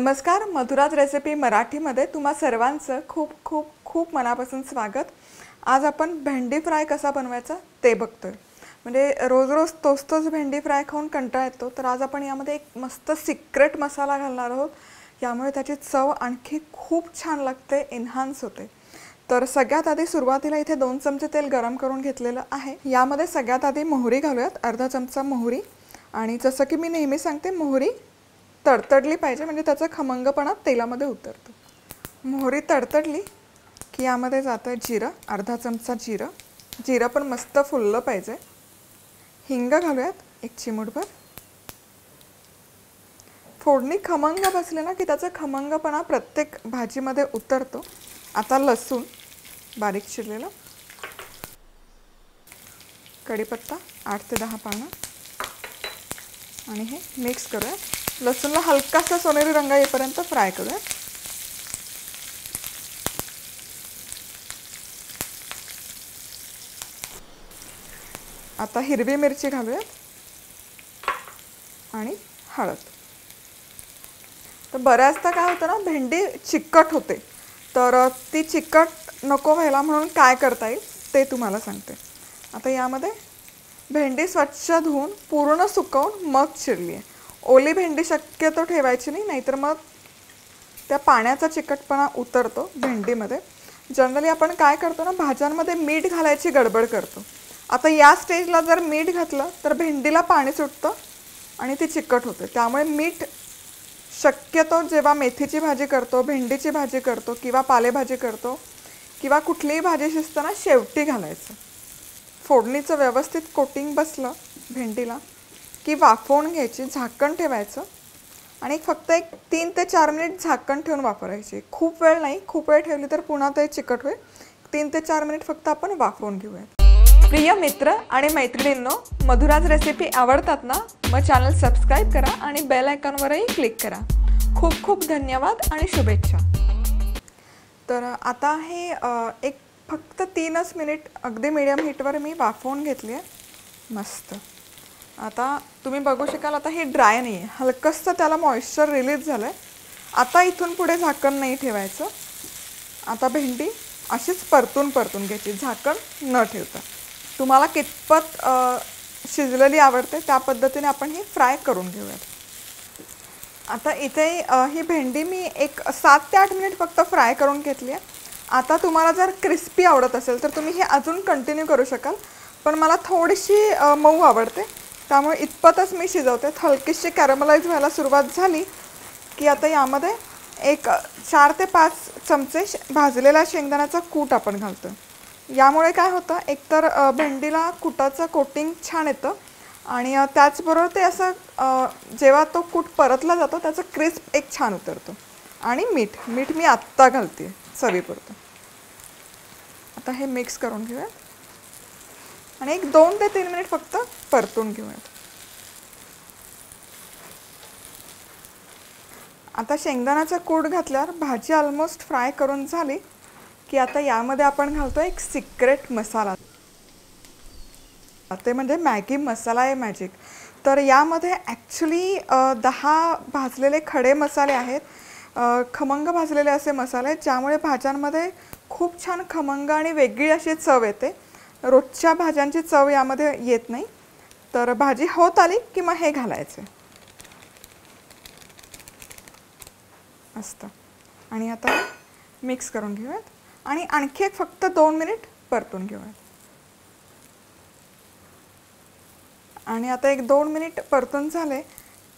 नमस्कार, मधुराज रेसिपी मराठीमध्ये तुम्हा सर्वांचं खूप खूप खूप मनापासून स्वागत। आज आपण भेंडी फ्राय कसा बनवायचा ते बघतोय। म्हणजे रोज रोज तोच भेंडी फ्राय खाऊन कंटाळा येतो, तर आज आपण यामध्ये एक मस्त सिक्रेट मसाला घालणार आहोत। यामुळे त्याची चव आणखी खूप छान लागते, एन्हान्स होते। तर सगळ्यात आधी सुरुवातीला इथे 2 चमचे तेल गरम करून घेतलेलं आहे। यामध्ये सगळ्यात आधी मोहरी घालूयात, अर्धा चमचा मोहरी। आणि जसं की मी नेहमी सांगते, मोहरी तडतडली पाहिजे, म्हणजे त्याचा खमंगपणा तेलामध्ये उतरतो। मोहरी तडतडली की यामध्ये जातं जिरं, अर्धा चमचा जिरं। जिरं पण मस्त फुललं पाहिजे। हिंग घालूयात 1 चिमूटभर। फोडणी खमंग बसले ना की त्याचा खमंगपणा प्रत्येक भाजीमध्ये उतरतो। आता लसूण बारीक चिरलेला, कढीपत्ता 8 ते 10 पानं आणि हे मिक्स करूया। लसूणला हलकासा सोनेरी रंग येईपर्यंत फ्राय करूया। आता हिरवी मिरची घालूया आणि हळद। तर बऱ्याचदा काय होतं ना, भेंडी चिकट होते, तर ती चिकट नको व्हायला म्हणून काय करता येईल ते तुम्हाला सांगते। आता यामध्ये भेंडी स्वच्छ धुवून पूर्ण सुकवून मग चिरली आहे। ओली भेंडी शक्यतो ठेवायची नाही, नाहीतर मग त्या पाण्याचा चिकटपणा उतरतो भेंडीमध्ये। जनरली आपण काय करतो ना, भाज्यांमध्ये मीठ घालायची गडबड करतो। आता या स्टेजला जर मीठ घातलं तर भेंडीला पाणी सुटतं आणि ती चिकट होते। त्यामुळे मीठ शक्यतो जेव्हा मेथीची भाजी करतो, भेंडीची भाजी करतो किंवा पालेभाजी करतो किंवा कुठलीही भाजी शिजताना शेवटी घालायचं। फोडणीचं व्यवस्थित कोटिंग बसलं भेंडीला की वाफवून घ्यायची, झाकण ठेवायचं आणि फक्त 3 ते 4 मिनिट झाकण ठेवून वापरायची। खूप वेळ नाही, खूप वेळ ठेवली तर पुन्हा ते चिकट होईल। 3 ते 4 मिनिट फक्त आपण वाफवून घेऊया। प्रिय मित्र आणि मैत्रिणींनो, मधुराज रेसिपी आवडतात ना, मग चॅनल सबस्क्राइब करा आणि बेल आयकॉनवरही क्लिक करा। खूप खूप धन्यवाद आणि शुभेच्छा। तर आता हे एक फक्त 3च मिनिट अगदी मीडियम हीटवर मी वाफवून घेतली आहे मस्त। आता तुम्ही बघू शकाल, आता हे ड्राय नाही आहे, हलकसं त्याला मॉइश्चर रिलीज झालं आहे। आता इथून पुढे झाकण नाही ठेवायचं। आता भेंडी अशीच परतून घ्यायची, झाकण न ठेवता। तुम्हाला कितपत शिजलेली आवडते त्या पद्धतीने आपण ही फ्राय करून घेऊयात। आता इथे ही भेंडी मी एक 7 ते 8 मिनिट फक्त फ्राय करून घेतली आहे। आता तुम्हाला जर क्रिस्पी आवडत असेल तर तुम्ही हे अजून कंटिन्यू करू शकाल, पण मला थोडीशी मऊ आवडते, त्यामुळे इतपतच मी शिजवते। हलकीशी कॅरमलाइज व्हायला सुरुवात झाली की आता यामध्ये एक 4 ते 5 चमचे भाजलेला शेंगदाण्याचा कूट आपण घालतो। यामुळे काय होतं, एकतर भेंडीला कुटाचं कोटिंग छान येतं आणि त्याचबरोबर ते असं जेव्हा तो कूट परतला जातो त्याचं क्रिस्प एक छान उतरतो। आणि मीठ मी आत्ता घालते चवीपुरतं। आता हे मिक्स करून घेऊया आणि एक 2 ते 3 मिनिट फक्त परतून घेऊयात। आता शेंगदाण्याचा कूट घातल्यावर भाजी ऑलमोस्ट फ्राय करून झाली की आता यामध्ये आपण घालतो एक सिक्रेट मसाला, ते म्हणजे मॅगी मसाला आहे मॅजिक। तर यामध्ये ॲक्च्युली 10 भाजलेले खडे मसाले आहेत, खमंग भाजलेले असे मसाले, ज्यामुळे भाज्यांमध्ये खूप छान खमंग आणि वेगळी अशी चव येते। रोजच्या भाज्यांची चव यामध्ये येत नाही। तर भाजी होत आली की मग हे घालायचे असतं आणि आता मिक्स करून घेऊयात आणि आणखी एक फक्त 2 मिनिट परतून घेऊयात। आणि आता एक 2 मिनिट परतून झाले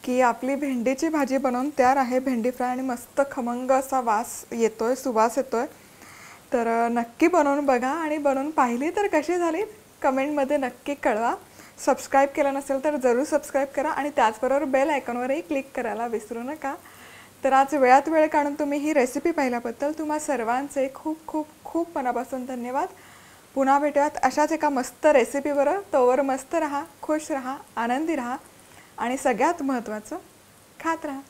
की आपली भेंडीची भाजी बनवून तयार आहे। भेंडी फ्राय आणि मस्त खमंग असा वास येतोय, सुवास येतोय। तर नक्की बनवून बघा आणि बनवून पाहिली तर कशी झाली कमेंटमध्ये नक्की कळवा। सबस्क्राइब केलं नसेल तर जरूर सबस्क्राइब करा आणि त्याचबरोबर बेल आयकॉनवरही क्लिक करायला विसरू नका। तर आज वेळात वेळ काढून तुम्ही ही रेसिपी पाहिल्याबद्दल तुम्हा सर्वांचे खूप खूप खूप मनापासून धन्यवाद। पुन्हा भेटूयात अशाच एका मस्त रेसिपीवर। तोवर मस्त रहा, खुश रहा, आनंदी रहा आणि सगळ्यात महत्त्वाचं खात रहा।